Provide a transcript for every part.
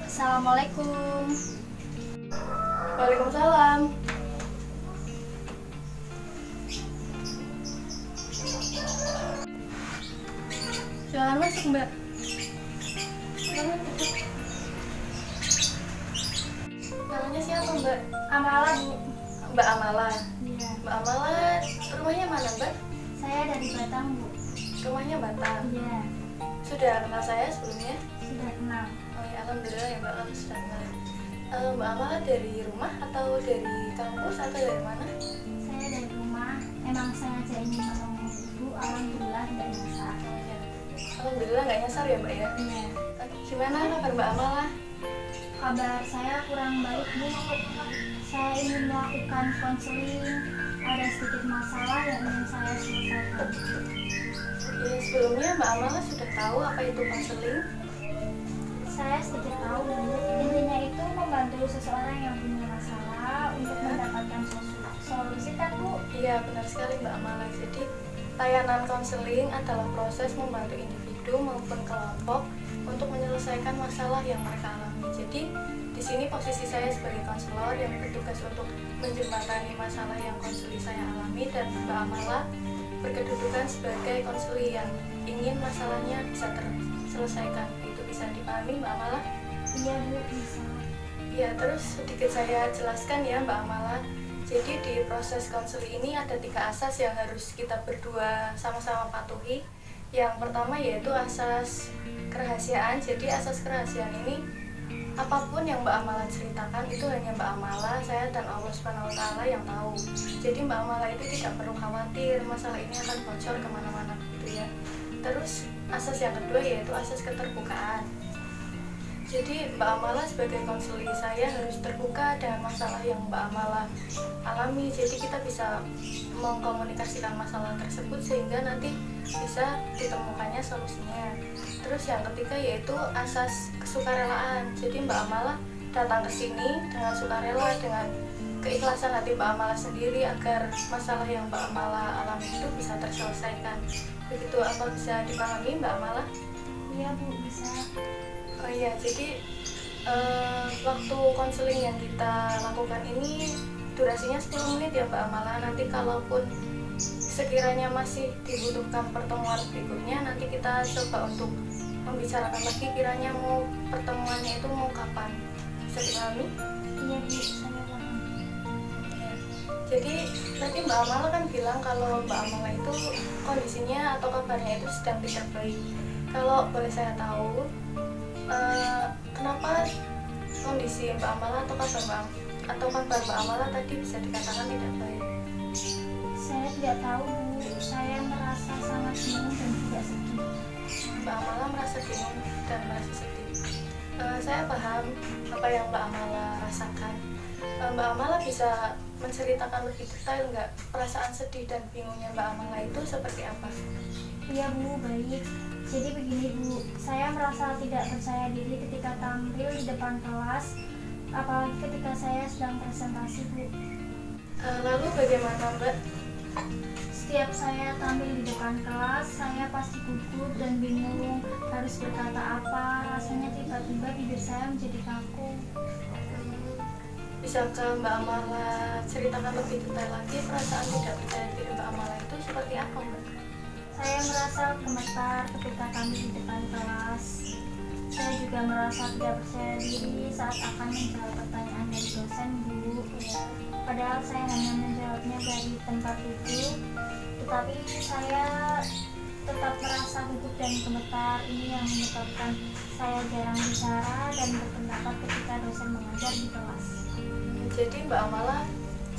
Assalamualaikum. Waalaikumsalam. Silakan masuk, Mbak. Namanya siapa, Mbak? Amala, Bu. Mbak Amala. Iya. Mbak Amala, rumahnya mana, Mbak? Saya dari Batam, Bu. Rumahnya Batam. Iya. Sudah kenal saya sebelumnya? Sudah kenal. Oh ya, alhamdulillah ya Mbak, kalau sudah kenal. Mbak Amala dari rumah atau dari kampus atau dari mana? Saya dari rumah. Emang sengaja ingin menolong Ibu. Alhamdulillah tidak nyasar. Oh ya. Alhamdulillah nggak nyasar ya, Mbak ya? Iya. Gimana kabar Mbak Amala? Kabar saya kurang baik, Bu. Saya ingin melakukan konseling. Ada sedikit masalah yang ingin saya selesaikan. Ya, sebelumnya Mbak Amala sudah tahu apa itu konseling? Saya sedikit tahu, Bu. Intinya itu membantu seseorang yang punya masalah untuk mendapatkan solusi, kan, Bu? Iya, benar sekali Mbak Amala. Jadi, layanan konseling adalah proses membantu individu maupun kelompok untuk menyelesaikan masalah yang mereka alami. Jadi, di sini posisi saya sebagai konselor yang bertugas untuk menjembatani masalah yang konseli saya alami, dan Mbak Amala berkedudukan sebagai konseli yang ingin masalahnya bisa terselesaikan. Itu bisa dipahami Mbak Amala? Iya, Bu, bisa. Ya, terus sedikit saya jelaskan ya Mbak Amala. Jadi di proses konseling ini ada 3 asas yang harus kita berdua sama-sama patuhi. Yang pertama yaitu asas kerahasiaan. Jadi asas kerahasiaan ini, apapun yang Mbak Amala ceritakan itu hanya Mbak Amala, saya dan Allah SWT yang tahu. Jadi Mbak Amala itu tidak perlu khawatir masalah ini akan bocor kemana-mana gitu ya. Terus asas yang kedua yaitu asas keterbukaan. Jadi Mbak Amala sebagai konseli saya harus terbuka dengan masalah yang Mbak Amala alami. Jadi kita bisa mengkomunikasikan masalah tersebut sehingga nanti bisa ditemukannya solusinya. Terus yang ketiga yaitu asas kesukarelaan. Jadi Mbak Amala datang ke sini dengan sukarela, dengan keikhlasan hati Mbak Amala sendiri agar masalah yang Mbak Amala alami itu bisa terselesaikan. Begitu, apa bisa dipahami Mbak Amala? Iya, Bu, bisa. Oh iya, jadi waktu konseling yang kita lakukan ini durasinya 10 menit ya Mbak Amala. Nanti kalaupun sekiranya masih dibutuhkan pertemuan berikutnya, nanti kita coba untuk membicarakan lagi kiranya mau pertemuannya itu mau kapan. Bisa dipahami? Iya, Bu, saya paham. Ya. Jadi tadi Mbak Amala kan bilang kalau Mbak Amala itu kondisinya atau kabarnya itu sedang tidak baik. Kalau boleh saya tahu, kenapa kondisi Mbak Amala atau kabar Mbak Amala tadi bisa dikatakan tidak baik? Saya tidak tahu, Bu. Saya merasa sangat bingung dan tidak sedih. Mbak Amala merasa bingung dan merasa sedih. Saya paham apa yang Mbak Amala rasakan. Mbak Amala bisa menceritakan lebih detail nggak perasaan sedih dan bingungnya Mbak Amala itu seperti apa? Iya, Bu, baik. Jadi begini, Bu, saya merasa tidak percaya diri ketika tampil di depan kelas, apalagi ketika saya sedang presentasi, Bu. Lalu bagaimana Mbak? Setiap saya tampil di depan kelas, saya pasti gugup dan bingung harus berkata apa. Rasanya tiba-tiba bibir saya menjadi kaku. Bisakah Mbak Amala ceritakan lebih detail lagi perasaan tidak percaya diri Mbak Amala itu seperti apa Mbak? Saya merasa gemetar ketika tampil di depan kelas. Saya juga merasa tidak percaya diri saat akan menjawab pertanyaan dari dosen, Bu. Padahal saya hanya menjawabnya dari tempat duduk, tetapi saya tetap merasa gugup dan gemetar. Ini yang menyebabkan saya jarang bicara dan berpendapat ketika dosen mengajar di kelas. Jadi Mbak Amala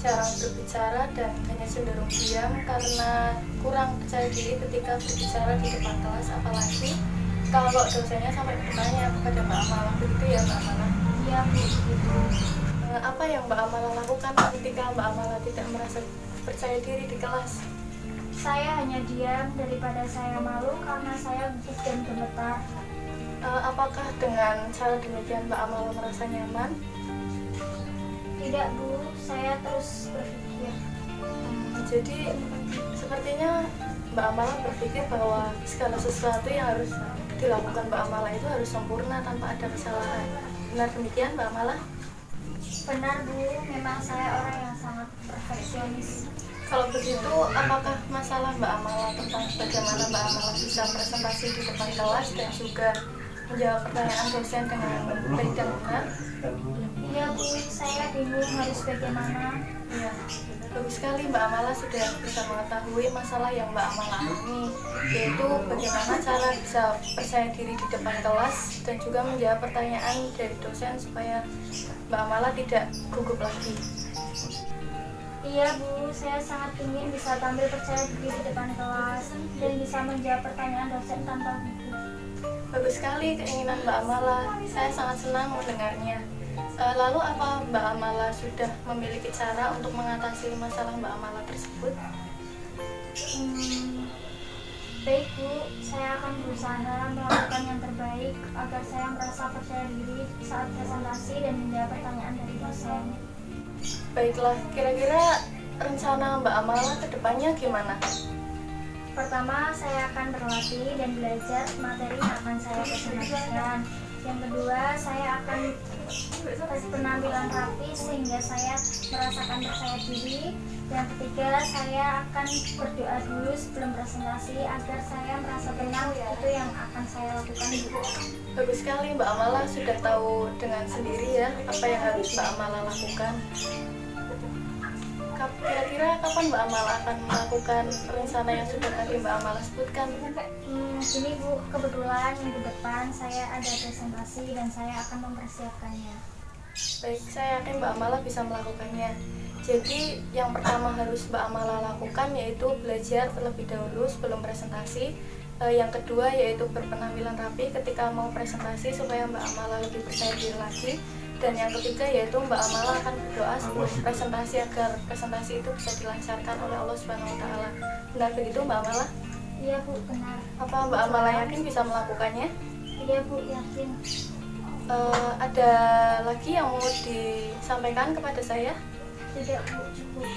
jarang berbicara dan hanya cenderung diam karena kurang percaya diri ketika berbicara di depan kelas, apalagi kalau dosennya sampai bertanya kepada Mbak Amala, begitu ya Mbak Amala? Iya, Bu, begitu. yang Mbak Amala lakukan ketika Mbak Amala tidak merasa percaya diri di kelas? Saya hanya diam daripada saya malu karena saya gugup dan gemetar. Apakah dengan cara demikian Mbak Amala merasa nyaman? Tidak Bu, saya terus berpikir. Jadi sepertinya Mbak Amala berpikir bahwa segala sesuatu yang harus dilakukan Mbak Amala itu harus sempurna tanpa ada kesalahan. Benar demikian Mbak Amala? Benar Bu, memang saya orang yang sangat perfeksionis. Kalau begitu, apakah masalah Mbak Amala tentang bagaimana Mbak Amala bisa presentasi di depan kelas dan juga menjawab pertanyaan dosen dengan baik dan benar? Iya Bu, saya bingung harus bagaimana. Ya, bagus sekali Mbak Amala sudah bisa mengetahui masalah yang Mbak Amala alami, yaitu bagaimana cara bisa percaya diri di depan kelas dan juga menjawab pertanyaan dari dosen supaya Mbak Amala tidak gugup lagi. Iya Bu, saya sangat ingin bisa tampil percaya diri di depan kelas dan bisa menjawab pertanyaan dosen tanpa gugup. Bagus sekali keinginan Mbak Amala, saya sangat senang mendengarnya. Lalu apa Mbak Amala sudah memiliki cara untuk mengatasi masalah Mbak Amala tersebut? Baik Bu, saya akan berusaha melakukan yang terbaik agar saya merasa percaya diri saat presentasi dan menjawab pertanyaan dari dosen. Baiklah, kira-kira rencana Mbak Amala ke depannya gimana? Pertama, saya akan berlatih dan belajar materi yang akan saya presentasikan. Yang kedua, saya akan tes penampilan rapi sehingga saya merasakan percaya diri. Yang ketiga, saya akan berdoa dulu sebelum presentasi agar saya merasa tenang. Itu yang akan saya lakukan. Bagus sekali Mbak Amala sudah tahu dengan sendiri ya apa yang harus Mbak Amala lakukan. Kira-kira kapan Mbak Amala akan melakukan rencana yang sudah tadi Mbak Amala sebutkan? Gini Bu, kebetulan minggu depan saya ada presentasi dan saya akan mempersiapkannya. Baik, saya yakin Mbak Amala bisa melakukannya. Jadi yang pertama harus Mbak Amala lakukan yaitu belajar terlebih dahulu sebelum presentasi. Yang kedua yaitu berpenampilan rapi ketika mau presentasi supaya Mbak Amala lebih percaya diri lagi. Dan yang ketiga yaitu Mbak Amala akan berdoa sebelum presentasi agar presentasi itu bisa dilancarkan oleh Allah Subhanahu Wa Taala. Benar begitu Mbak Amala? Iya Bu, benar. Apa Mbak Amala yakin bisa melakukannya? Iya Bu, yakin. Ada lagi yang mau disampaikan kepada saya? Tidak Bu, cukup.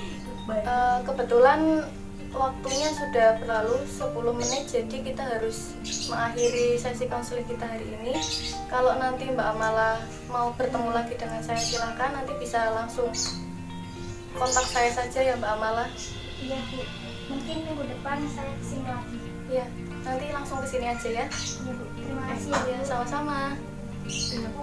Kebetulan waktunya sudah berlalu 10 menit, jadi kita harus mengakhiri sesi konseling kita hari ini. Kalau nanti Mbak Amala mau bertemu lagi dengan saya, silakan nanti bisa langsung kontak saya saja ya Mbak Amala. Iya Bu, mungkin minggu depan saya kesini lagi. Iya, nanti langsung kesini aja ya. Iya Bu, terima kasih Ya, sama-sama. ya Bu.